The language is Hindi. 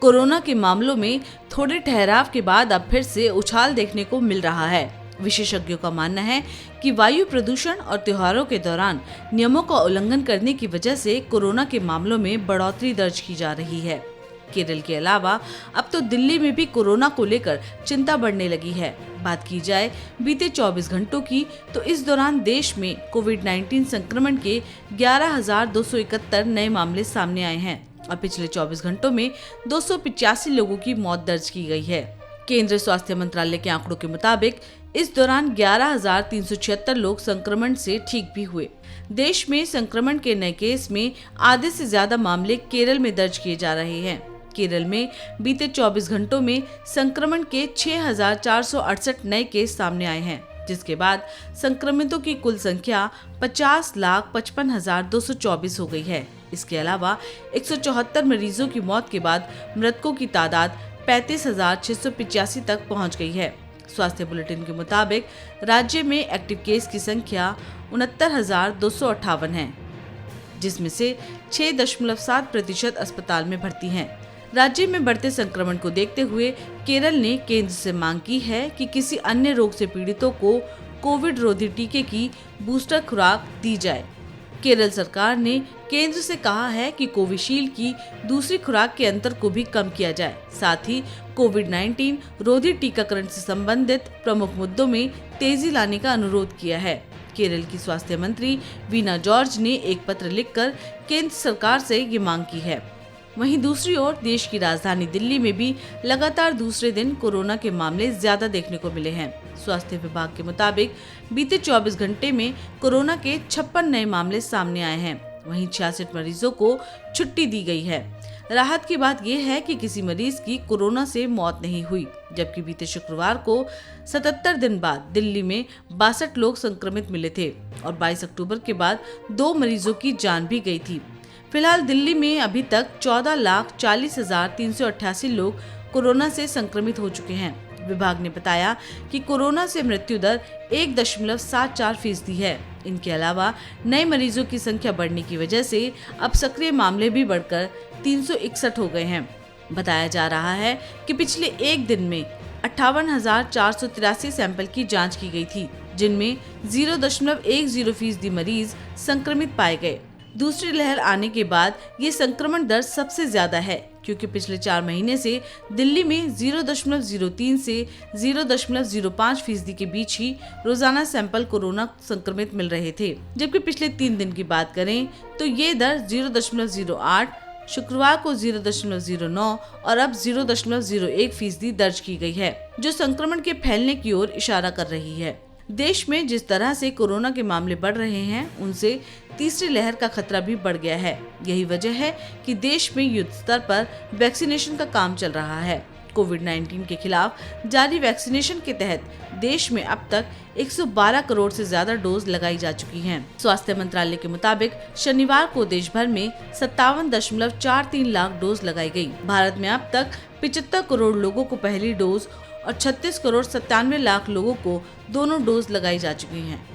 कोरोना के मामलों में थोड़े ठहराव के बाद अब फिर से उछाल देखने को मिल रहा है। विशेषज्ञों का मानना है कि वायु प्रदूषण और त्योहारों के दौरान नियमों का उल्लंघन करने की वजह से कोरोना के मामलों में बढ़ोतरी दर्ज की जा रही है। केरल के अलावा अब तो दिल्ली में भी कोरोना को लेकर चिंता बढ़ने लगी है। बात की जाए बीते 24 घंटों की, तो इस दौरान देश में कोविड-19 संक्रमण के 11,271 नए मामले सामने आए हैं और पिछले 24 घंटों में 285 लोगों की मौत दर्ज की गई है। केंद्रीय स्वास्थ्य मंत्रालय के आंकड़ों के मुताबिक इस दौरान 11,376 लोग संक्रमण से ठीक भी हुए। देश में संक्रमण के नए केस में आधे से ज्यादा मामले केरल में दर्ज किए जा रहे हैं। केरल में बीते 24 घंटों में संक्रमण के 6,468 नए केस सामने आए हैं, जिसके बाद संक्रमितों की कुल संख्या 50,55,224 हो गई है। इसके अलावा 174 मरीजों की मौत के बाद मृतकों की तादाद 35,685 तक पहुंच गई है। स्वास्थ्य बुलेटिन के मुताबिक राज्य में एक्टिव केस की संख्या 69,258 है, जिसमें से 6.7% अस्पताल में भर्ती हैं। राज्य में बढ़ते संक्रमण को देखते हुए केरल ने केंद्र से मांग की है कि किसी अन्य रोग से पीड़ितों को कोविड रोधी टीके की बूस्टर खुराक दी जाए। केरल सरकार ने केंद्र से कहा है कि कोविशील्ड की दूसरी खुराक के अंतर को भी कम किया जाए। साथ ही कोविड-19 रोधी टीकाकरण से संबंधित प्रमुख मुद्दों में तेजी लाने का अनुरोध किया है। केरल की स्वास्थ्य मंत्री वीना जॉर्ज ने एक पत्र लिखकर केंद्र सरकार से ये मांग की है। वहीं दूसरी ओर देश की राजधानी दिल्ली में भी लगातार दूसरे दिन कोरोना के मामले ज्यादा देखने को मिले हैं। स्वास्थ्य विभाग के मुताबिक बीते 24 घंटे में कोरोना के 56 नए मामले सामने आए हैं। वहीं 66 मरीजों को छुट्टी दी गई है। राहत की बात यह है कि किसी मरीज की कोरोना से मौत नहीं हुई, जबकि बीते शुक्रवार को 77 दिन बाद दिल्ली में 62 लोग संक्रमित मिले थे और 22 अक्टूबर के बाद 2 मरीजों की जान भी गई थी। फिलहाल दिल्ली में अभी तक 14,40,388 लोग कोरोना से संक्रमित हो चुके हैं। विभाग ने बताया कि कोरोना से मृत्यु दर 1.74% है। इनके अलावा नए मरीजों की संख्या बढ़ने की वजह से अब सक्रिय मामले भी बढ़कर 361 हो गए हैं। बताया जा रहा है कि पिछले एक दिन में 58,483 सैंपल की जांच की गई थी, जिनमें 0.10% मरीज संक्रमित पाए गए। दूसरी लहर आने के बाद ये संक्रमण दर सबसे ज्यादा है, क्योंकि पिछले 4 महीने से दिल्ली में 0.03 से 0.05% के बीच ही रोजाना सैंपल कोरोना संक्रमित मिल रहे थे, जबकि पिछले 3 दिन की बात करें तो ये दर 0.08, शुक्रवार को 0.09 और अब 0.01% दर्ज की गई है, जो संक्रमण के फैलने की ओर इशारा कर रही है। देश में जिस तरह से कोरोना के मामले बढ़ रहे हैं, उनसे तीसरी लहर का खतरा भी बढ़ गया है। यही वजह है कि देश में युद्ध स्तर पर वैक्सीनेशन का काम चल रहा है। कोविड-19 के खिलाफ जारी वैक्सीनेशन के तहत देश में अब तक 112 करोड़ से ज्यादा डोज लगाई जा चुकी हैं। स्वास्थ्य मंत्रालय के मुताबिक शनिवार को देश भर में 57.43 लाख डोज लगाई गई। भारत में अब तक 75 करोड़ लोगों को पहली डोज और 36 करोड़ 97 लाख लोगों को दोनों डोज लगाई जा चुकी हैं।